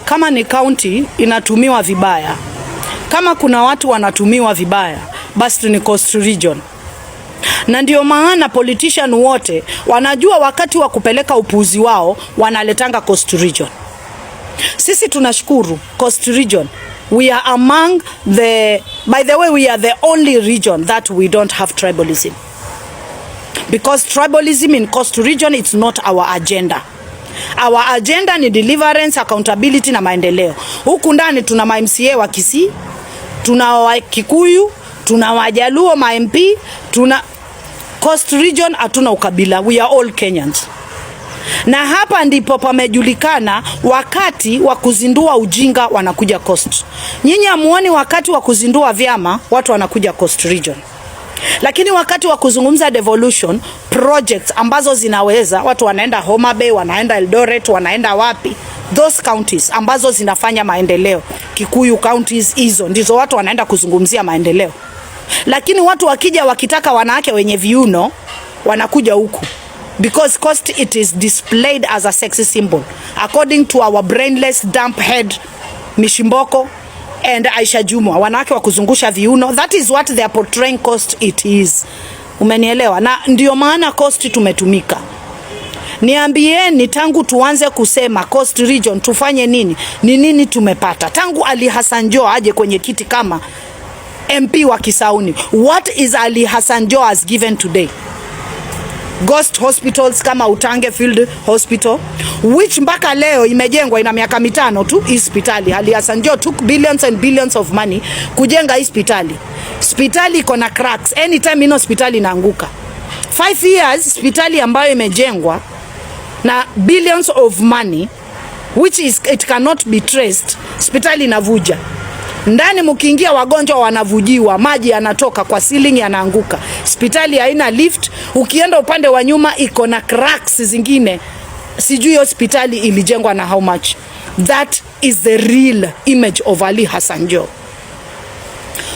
kama ni county inatumiwa vibaya, kama kuna watu wanatumiwa vibaya, basi ni Coast Region. Na ndio maana politician wote wanajua wakati wa kupeleka upuuzi wao wanaletanga Coast Region. Sisi tunashukuru Coast Region. We are among the, by the way, we are the only region that we don't have tribalism. Because tribalism in Coast Region, it's not our agenda. Our agenda ni deliverance, accountability na maendeleo. Huku ndani tuna MCA wa Kisii, tuna wa Kikuyu, tuna Wajaluo ma MP, tuna Coast Region, hatuna ukabila. We are all Kenyans. Na hapa ndipo pamejulikana wakati wa kuzindua ujinga wanakuja Coast. Nyinyi amuoni wakati wa kuzindua vyama watu wanakuja Coast Region. Lakini wakati wa kuzungumza devolution projects ambazo zinaweza watu wanaenda Homa Bay, wanaenda Eldoret, wanaenda wapi? Those counties ambazo zinafanya maendeleo. Kikuyu counties hizo ndizo watu wanaenda kuzungumzia maendeleo. Lakini watu wakija wakitaka wanawake wenye viuno wanakuja huku. Because Coast, it is displayed as a sexy symbol according to our brainless dump head Mishimboko and Aisha Jumwa. Wanawake wa kuzungusha viuno, that is what they are portraying Coast it is. Umenielewa? Na ndio maana Coast tumetumika. Niambieni tangu tuanze kusema Coast Region tufanye nini? Ni nini tumepata? Tangu Ali Hassan Joho aje kwenye kiti kama MP wa Kisauni. What is Ali Hassan Joho has given today? Ghost hospitals kama Utange Field Hospital, which mpaka leo imejengwa ina miaka 5 tu. Hospitali Ali Hassan Joho took billions and billions of money kujenga hospitali. Hospitali iko na cracks, anytime ino hospitali inaanguka. 5 years hospitali ambayo imejengwa na billions of money, which is it cannot be traced, hospitali inavuja. Ndani mkiingia wagonjwa wanavujiwa, maji yanatoka kwa ceiling yanaanguka. Hospitali haina lift, ukienda upande wa nyuma iko na cracks zingine. Sijui hospitali ilijengwa na how much. That is the real image of Ali Hassan Joho.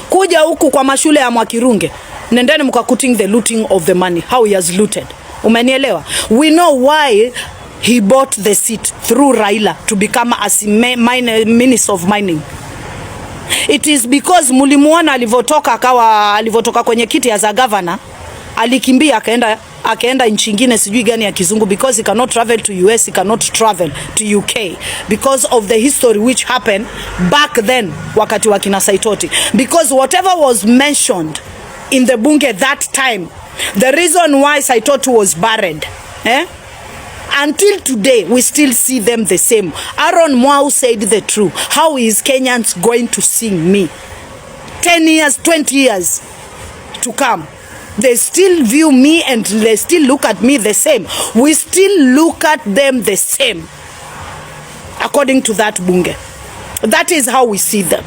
Kuja huku kwa mashule ya Mwakirunge, nendeni mkakuting the looting of the money, how he has looted. Umenielewa? We know why he bought the seat through Raila to become a minister of mining. It is because mulimuona alivotoka kwenye kiti as a governor, alikimbia akaenda nchi nyingine sijui gani ya kizungu, because he cannot travel to US, he cannot travel to UK because of the history which happened back then wakati wa kina Saitoti. Because whatever was mentioned in the bunge that time, the reason why Saitoti was buried, until today, we still see them the same. Aaron Mwau said the truth. How is Kenyans going to sing me? 10 years, 20 years to come. They still view me and they still look at me the same. We still look at them the same. According to that bunge. That is how we see them.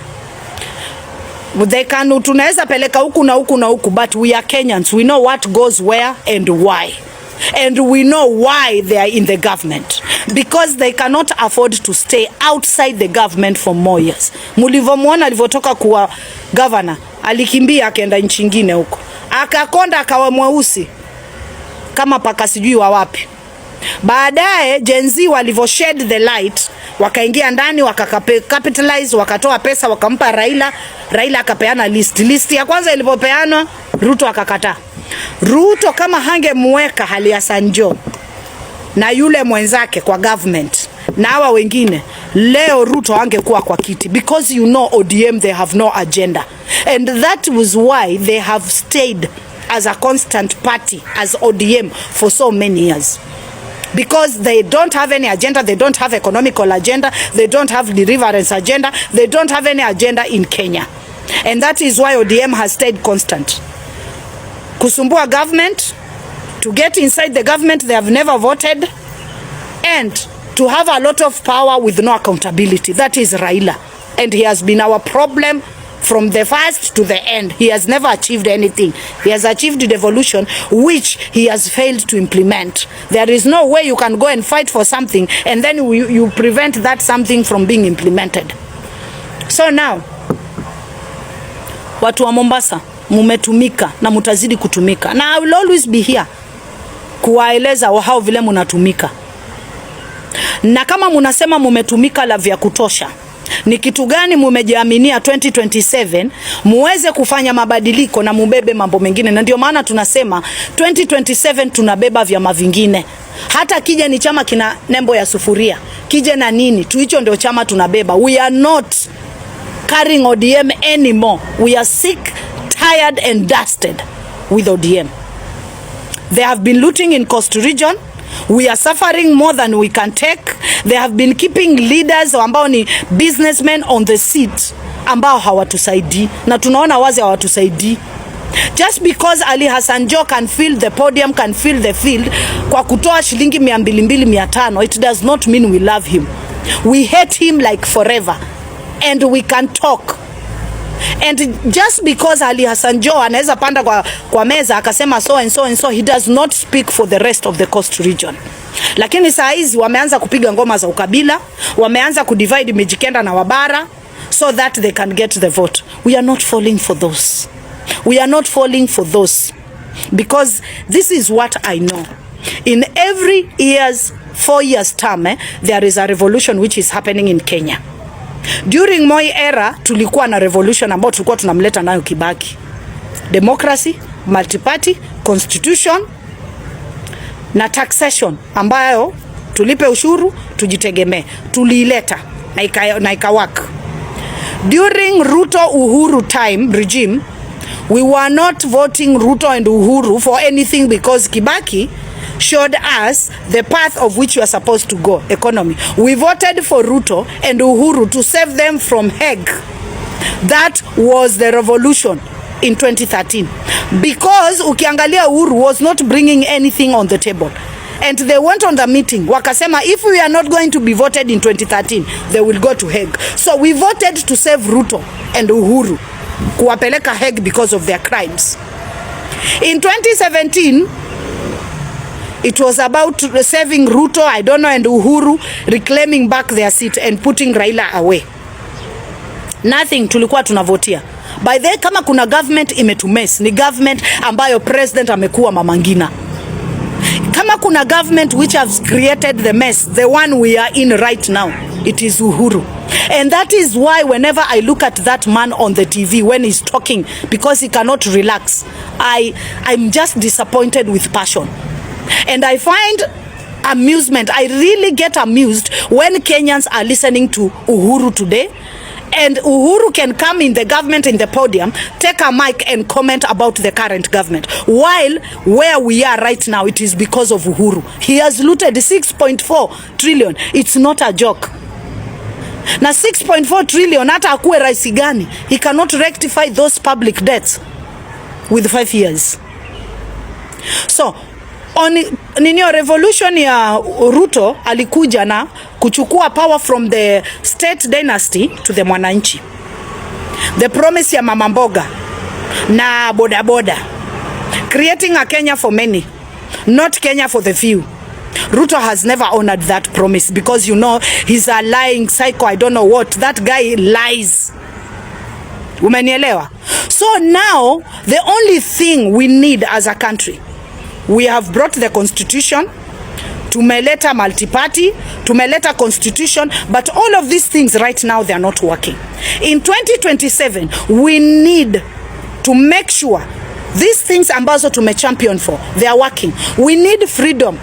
They can, tunaweza peleka huku na huku na huku, but we are Kenyans. We know what goes where and why. And we know why they are in the government. Because they cannot afford to stay outside the government for more years. Mulivomuona alivotoka kuwa governor, alikimbia akaenda nchi nyingine huko. Akakonda akawa mweusi kama paka sijui wa wapi. Baadaye Gen Z walivo shed the light, wakaingia ndani wakacapitalize, wakatoa pesa wakampa Raila. Raila akapeana list ya kwanza ilipopeanwa, Ruto akakataa. Ruto kama hangemweka Ali Hassan Joho na yule mwenzake kwa government na hawa wengine, leo Ruto angekuwa kwa kiti. Because you know ODM, they have no agenda. And that was why they have stayed as a constant party as ODM for so many years. Because they don't have any agenda, they don't have economical agenda, they don't have deliverance agenda, they don't have any agenda in Kenya. And that is why ODM has stayed constant. Kusumbua government, to get inside the government they have never voted, and to have a lot of power with no accountability. That is Raila, and he has been our problem from the first to the end. He has never achieved anything. He has achieved devolution which he has failed to implement. There is no way you can go and fight for something and then you prevent that something from being implemented. So now, watu wa Mombasa, mumetumika na mutazidi kutumika, na I will always be here kuwaeleza how vile munatumika. Na kama munasema mumetumika la vya kutosha, ni kitu gani mumejiaminia 2027 muweze kufanya mabadiliko na mubebe mambo mengine? Na ndio maana tunasema 2027 tunabeba vyama vingine. Hata kija ni chama kina nembo ya sufuria, kija na nini tu, hicho ndio chama tunabeba. We are not carrying ODM anymore. We are sick, tired and dusted with ODM. They have been looting in Coast Region. We are suffering more than we can take. They have been keeping leaders ambao ni businessmen on the seat ambao hawatusaidii, na tunaona wazi hawatusaidii. Just because Ali Hassan Joho can fill the podium, can fill the field kwa kutoa shilingi 200-500, it does not mean we love him. We hate him like forever, and we can talk. And just because Ali Hassan Joho anaweza panda kwa meza akasema so and so and so, he does not speak for the rest of the Coast Region. Lakini saa hizi wameanza kupiga ngoma za ukabila, wameanza kudivide Mijikenda na Wabara so that they can get the vote. We are not falling for those. We are not falling for those, because this is what I know. In every 4 years term, there is a revolution which is happening in Kenya. During Moi era tulikuwa na revolution ambayo tulikuwa tunamleta nayo Kibaki. Democracy, multi-party, constitution na taxation ambayo tulipe ushuru tujitegemee. Tuliileta na ikawaka. During Ruto Uhuru time regime, we were not voting Ruto and Uhuru for anything because Kibaki showed us the path of which you are supposed to go, economy. We voted for Ruto and Uhuru to save them from Hague. That was the revolution in 2013. Because ukiangalia Uhuru was not bringing anything on the table. And they went on the meeting. Wakasema if we are not going to be voted in 2013, they will go to Hague. So we voted to save Ruto and Uhuru, kuwapeleka Hague because of their crimes. In 2017, it was about saving Ruto, I don't know, and Uhuru reclaiming back their seat and putting Raila away. Nothing tulikuwa tunavotia. By the way, kama kuna government imetumes, ni government ambayo president amekuwa Mama Ngina. Kama kuna government which has created the mess, the one we are in right now, it is Uhuru. And that is why whenever I look at that man on the TV when he's talking, because he cannot relax, I'm just disappointed with passion. And I find amusement. I really get amused when Kenyans are listening to Uhuru today. And Uhuru can come in the government, in the podium, take a mic and comment about the current government. While where we are right now, it is because of Uhuru. He has looted 6.4 trillion. It's not a joke. Na 6.4 trillion, hata akuwe rais gani, he cannot rectify those public debts with 5 years. So, ninio revolution ya Ruto alikuja na kuchukua power from the state dynasty to the mwananchi. The promise ya mama mboga na boda boda, creating a Kenya for many, not Kenya for the few. Ruto has never honored that promise because, you know, he's a lying psycho, I don't know what. That guy lies. Umenielewa? So now the only thing we need as a country, we have brought the constitution, tumeleta multi-party, tumeleta constitution, but all of these things right now, they are not working. In 2027, we need to make sure these things ambazo tumechampion for, they are working. We need freedom,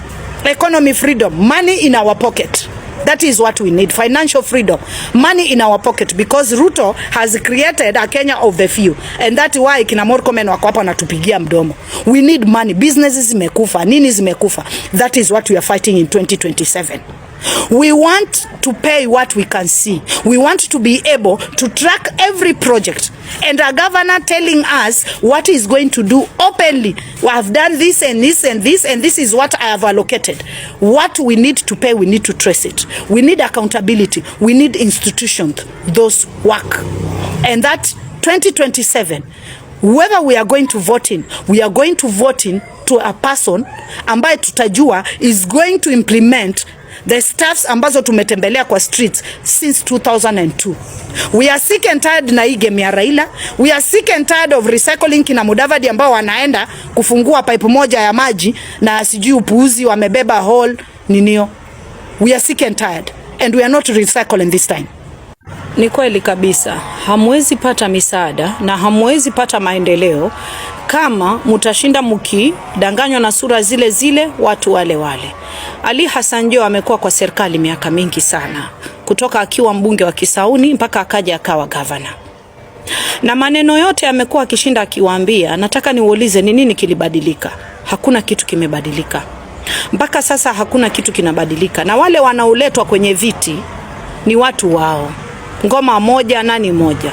economy freedom, money in our pocket. That is what we need. Financial freedom, money in our pocket, because Ruto has created a Kenya of the few, and that's why kina Murkomen wako hapa natupigia mdomo. We need money. Businesses zimekufa, nini zimekufa. That is what we are fighting in 2027. We want to pay what we can see. We want to be able to track every project, and a governor telling us what he's going to do openly. We have done this and this and this, and this is what I have allocated. What we need to pay, we need to trace it. We need accountability. We need institutions, those work. And that 2027, whoever we are going to vote in, we are going to vote in to a person ambaye tutajua is going to implement the staffs ambazo tumetembelea kwa streets since 2002. We are sick and tired na hii game ya Raila. We are sick and tired of recycling kina Mudavadi ambao wanaenda kufungua pipe moja ya maji na sijui upuuzi wamebeba hole ninio. We are sick and tired and we are not recycling this time. Ni kweli kabisa, hamwezi pata misaada na hamwezi pata maendeleo kama mutashinda mkidanganywa na sura zile zile watu wale wale. Ali Hassan Joho amekuwa kwa serikali miaka mingi sana, kutoka akiwa mbunge wa Kisauni mpaka akaja akawa governor. Na maneno yote amekuwa akishinda akiwaambia. Nataka niulize ni nini kilibadilika? Hakuna kitu kimebadilika. Mpaka sasa hakuna kitu kinabadilika. Na wale wanaoletwa kwenye viti ni watu wao. Ngoma moja nani moja.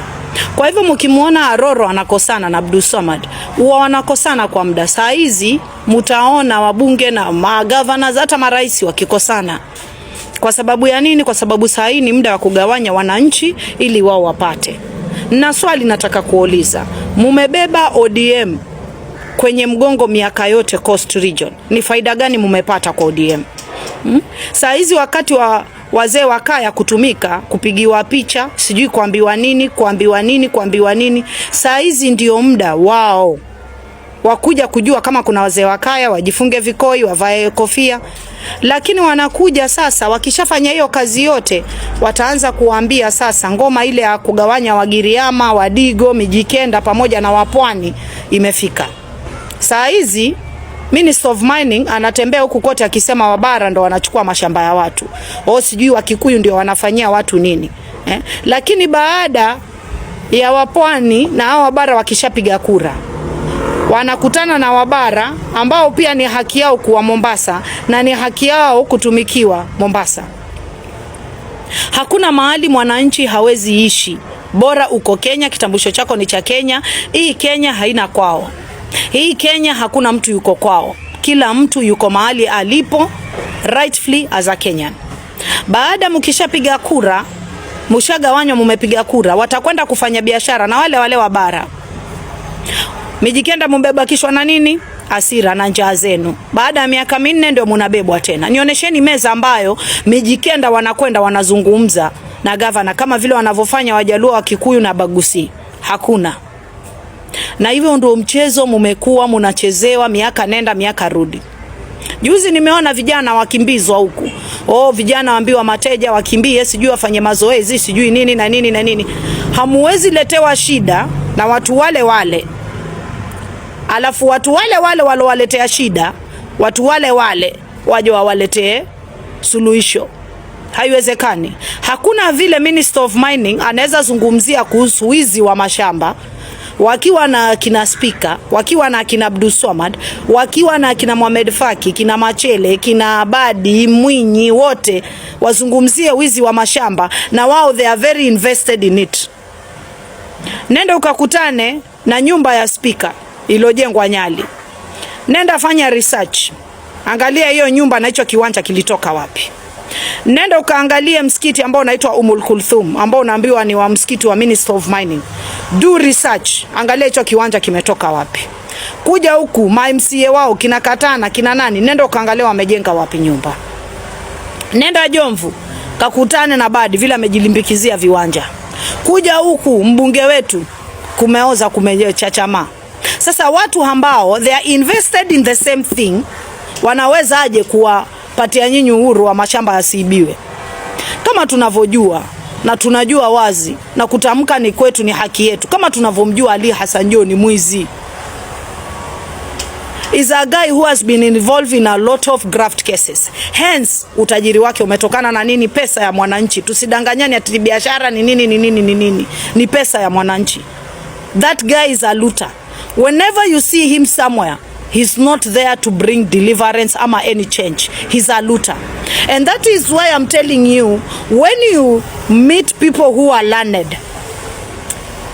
Kwa hivyo mkimuona Aroro anakosana na Abdul Samad, huwa wanakosana kwa muda. Saa hizi mtaona wabunge na magavana hata marais wakikosana. Kwa sababu ya nini? Kwa sababu saa hii ni muda wa kugawanya wananchi ili wao wapate. Na swali nataka kuuliza, mumebeba ODM kwenye mgongo miaka yote Coast Region. Ni faida gani mumepata kwa ODM? Saa hizi wakati wa wazee wa kaya kutumika, kupigiwa picha, sijui kuambiwa nini. Saa hizi ndio muda wao wakuja kujua kama kuna wazee wa kaya, wajifunge vikoi, wavae kofia. Lakini wanakuja sasa, wakishafanya hiyo kazi yote, wataanza kuambia sasa ngoma ile ya kugawanya Wagiriama, Wadigo, Mijikenda pamoja na Wapwani imefika. Saa hizi Minister of Mining anatembea huku kote akisema Wabara ndo wanachukua mashamba ya watu. Sijui Wakikuyu ndio wanafanyia watu nini. Lakini baada ya Wapwani na hao Wabara wakishapiga kura, wanakutana na Wabara ambao pia ni haki yao kuwa Mombasa na ni haki yao kutumikiwa Mombasa. Hakuna mahali mwananchi hawezi ishi. Bora uko Kenya, kitambulisho chako ni cha Kenya. Hii Kenya haina kwao. Hii Kenya hakuna mtu yuko kwao. Kila mtu yuko mahali alipo rightfully as a Kenyan. Baada mkishapiga kura, mshagawanywa mumepiga kura, watakwenda kufanya biashara na wale wale Wabara. Mijikenda mbebakishwa na nini? Hasira na njaa zenu. Baada ya miaka 4 ndio mnabebwa tena. Nionyesheni meza ambayo Mijikenda wanakwenda wanazungumza na governor kama vile wanavyofanya Wajaluo, Wakikuyu na Bagusi. Hakuna. Na hivyo ndio mchezo mumekuwa mnachezewa miaka nenda miaka rudi. Juzi nimeona vijana wakimbizwa huku. Vijana waambiwa mateja wakimbie, sijui wafanye mazoezi, sijui nini na nini na nini. Hamuwezi letewa shida na watu wale wale. Alafu watu wale wale walowaletea shida, watu wale wale waje wawaletee suluhisho. Haiwezekani. Hakuna vile Minister of Mining anaweza zungumzia kuhusu wizi wa mashamba wakiwa na kina Speaker, wakiwa na kina Abdul Samad, wakiwa na kina Mohamed Faki, kina Machele, kina Badi, Mwinyi, wote wazungumzie wizi wa mashamba na wao they are very invested in it. Nenda ukakutane na nyumba ya Speaker iliyojengwa Nyali. Nenda fanya research. Angalia hiyo nyumba na hicho kiwanja kilitoka wapi. Nenda ukaangalie msikiti ambao unaitwa Kulthum ambao unaambiwa ni wa msikiti wa Minister of Mining. Do research. Angalia hicho kiwanja kimetoka wapi. Kuja huku MCA wao kina Katana kina nani, nenda ukaangalia wamejenga wapi nyumba. Nenda Jomvu kakutane na Badi vile amejilimbikizia viwanja. Kuja huku mbunge wetu kumeoza kumechachama. Sasa watu ambao they are invested in the same thing wanaweza aje kuwapatia nyinyi uhuru wa mashamba yasiibiwe? Kama tunavyojua na tunajua wazi na kutamka ni kwetu, ni haki yetu. Kama tunavyomjua Ali Hassan Joho ni mwizi. Is a guy who has been involved in a lot of graft cases. Hence utajiri wake umetokana na nini? Pesa ya mwananchi. Tusidanganyane ati biashara ni nini. Ni pesa ya mwananchi. That guy is a looter. Whenever you see him somewhere, he's not there to bring deliverance ama any change. He's a looter. And that is why I'm telling you, when you meet people who are learned,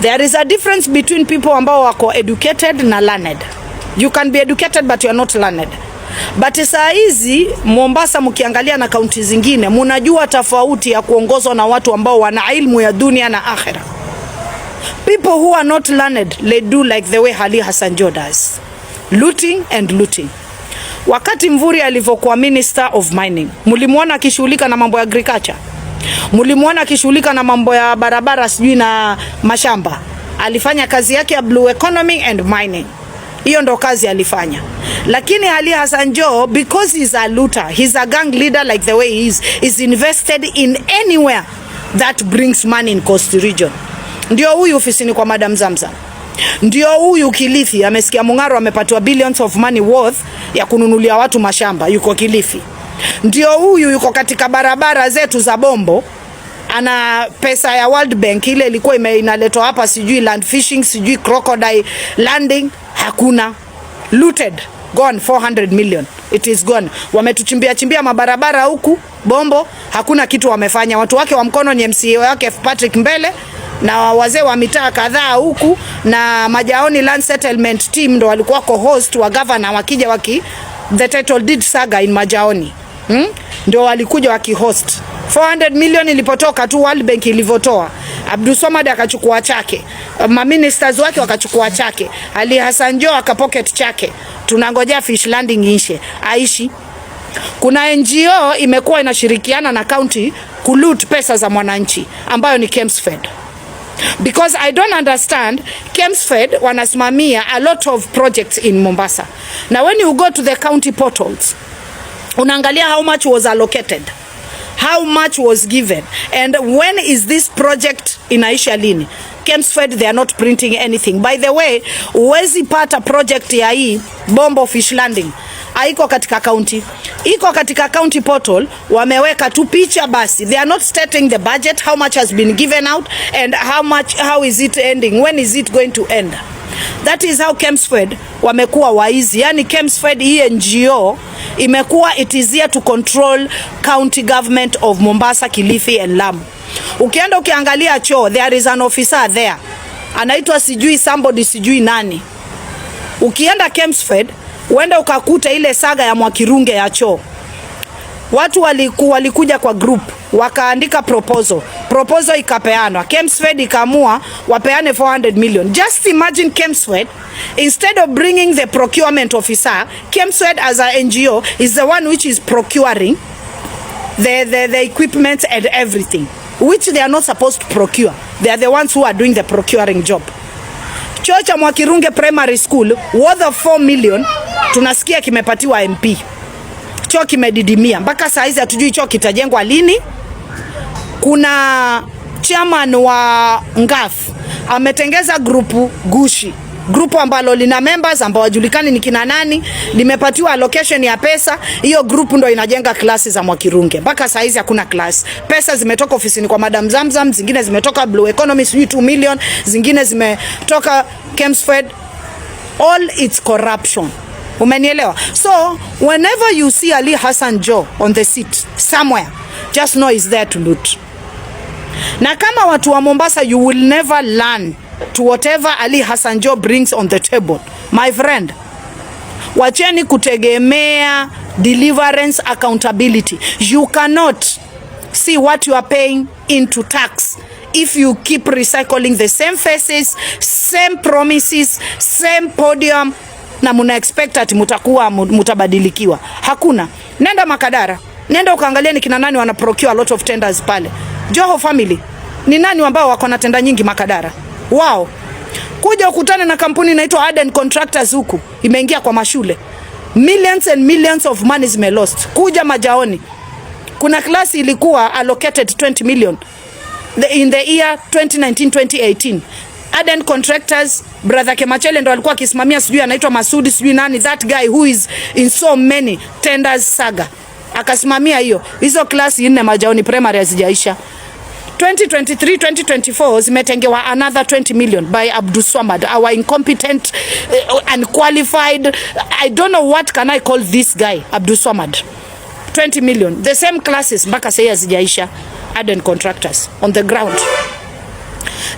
there is a difference between people ambao wako educated na learned. You can be educated but you are not learned. But saa hizi Mombasa mkiangalia na kaunti zingine, mnajua tofauti ya kuongozwa na watu ambao wana ilmu ya dunia na akhera. People who are not learned, they do like the way Ali Hassan Joho does. Looting and looting. Wakati Mvuri alivyokuwa Minister of Mining, mlimuona akishughulika na mambo ya agriculture? Mlimuona akishughulika na mambo ya barabara sijui na mashamba? Alifanya kazi yake ya blue economy and mining. Hiyo ndo kazi alifanya. Lakini Ali Hassan Joho, because he's a looter, he's a gang leader like the way he is invested in anywhere that brings money in Coast Region. Ndio huyu ofisini kwa Madam Zamzam. Ndio huyu Kilifi, amesikia Mung'aro amepatiwa billions of money worth ya kununulia watu mashamba, yuko Kilifi. Ndio huyu yuko katika barabara zetu za Bombo, ana pesa ya World Bank ile ilikuwa inaletwa hapa, sijui land fishing, sijui crocodile landing, hakuna. Looted, gone 400 million, it is gone. Wametuchimbia mabarabara huku Bombo, hakuna kitu wamefanya. Watu wake wa mkono ni MCA wake Patrick Mbele na wazee wa mitaa kadhaa huku, na Majaoni Land Settlement Team ndo walikuwa co-host wa governor wakija the title deed saga in Majaoni. Ndio walikuja wakihost. 400 million ilipotoka tu World Bank ilivotoa, Abdulswamad akachukua chake, ministers wake wakachukua chake, Ali Hassan Joho akapocket chake. Tunangojea fish landing ishe, aishi. Kuna NGO imekuwa inashirikiana na county kuloot pesa za mwananchi ambayo ni Kemsfed. Because I don't understand, Kemsfed wanasimamia a lot of projects in Mombasa. Now when you go to the county portals, unaangalia how much was allocated, how much was given, and when is this project inaisha lini. Kemsfed, they are not printing anything. By the way, uwezi pata project ya hii Bombo fish landing haiko katika county, iko katika county portal, wameweka tu picha basi. They are not stating the budget, how much has been given out and how is it ending, when is it going to end. That is how Kemsfed wamekuwa waizi. Yani Kemsfed hii NGO imekuwa it is here to control county government of Mombasa, Kilifi and Lamu. Ukienda ukiangalia choo, there is an officer there, anaitwa sijui somebody sijui nani. Ukienda Kemsfed uenda ukakuta ile saga ya Mwakirunge ya choo. Watu walikuja kwa group wakaandika proposal ikapeanwa. Kemsfed ikaamua wapeane 400 million. Just imagine Kemsfed, instead of bringing the procurement officer, Kemsfed as a NGO is the one which is procuring the equipment and everything, which they are not supposed to procure. They are the ones who are doing the procuring job. Choo cha Mwakirunge Primary School worth of 4 million tunasikia kimepatiwa MP. Choo kimedidimia mpaka saa hizi hatujui choo kitajengwa lini. Kuna chairman wa Ngaf ametengeza grupu gushi, grupu ambalo lina members ambao wajulikani ni kina nani, limepatiwa allocation ya pesa. Hiyo grupu ndo inajenga klasi za Mwakirunge. Mpaka saa hizi hakuna class. Pesa zimetoka ofisini kwa Madam Zamzam, zingine zimetoka Blue Economy sijui 2 million, zingine zimetoka Kemsfed. All it's corruption. Umenielewa? So whenever you see Ali Hassan Joho on the seat somewhere, just know he's there to loot. Na kama watu wa Mombasa, you will never learn to whatever Ali Hassan Joho brings on the table. My friend, wacheni kutegemea deliverance accountability. You cannot see what you are paying into tax if you keep recycling the same faces, same promises, same podium, na muna expect ati mutabadilikiwa. Hakuna. Nenda Makadara, nenda ukaangalia ni kina nani wana procure a lot of tenders pale. Joho family ni nani ambao wako na tenda nyingi Makadara? Wow. Kuja ukutane na kampuni inaitwa Aden Contractors huku, imeingia kwa mashule. Millions and millions of money zime lost. Kuja Majaoni, kuna klasi ilikuwa allocated 20 million in the year 2019-2018. Aden Contractors, brother Kemachele ndo alikuwa akisimamia, sijui anaitwa Masudi sijui nani, that guy who is in so many tenders saga, akasimamia hiyo. Hizo klasi 4 Majaoni primary hazijaisha. 2023-2024 zimetengewa another 20 million by Abdulswamad, our incompetent, unqualified, I don't know what can I call this guy, Abdulswamad. 20 million, the same classes mpaka sasa hazijaisha. Aden Contractors on the ground.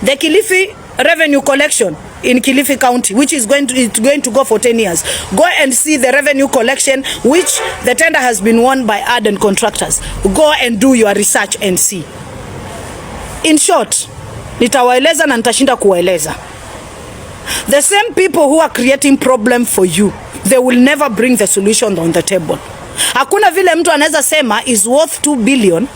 The Kilifi revenue collection in Kilifi County, which is going to go for 10 years. Go and see the revenue collection, which the tender has been won by Aden Contractors. Go and do your research and see. In short, nitawaeleza na nitashinda kuwaeleza. The same people who are creating problem for you, they will never bring the solution on the table. Hakuna vile mtu anaweza sema is worth 2 billion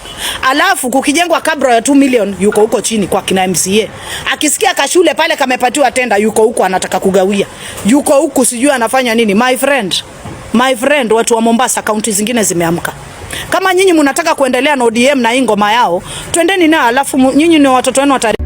alafu kukijengwa kabro ya 2 million yuko huko chini kwa kina MCA. Akisikia kashule pale kamepatiwa tenda yuko huko anataka kugawia. Yuko huko sijui anafanya nini. My friend, watu wa Mombasa, kaunti zingine zimeamka. Kama nyinyi mnataka kuendelea na ODM na hii ngoma yao, twendeni na alafu nyinyi ni watoto wenu watari.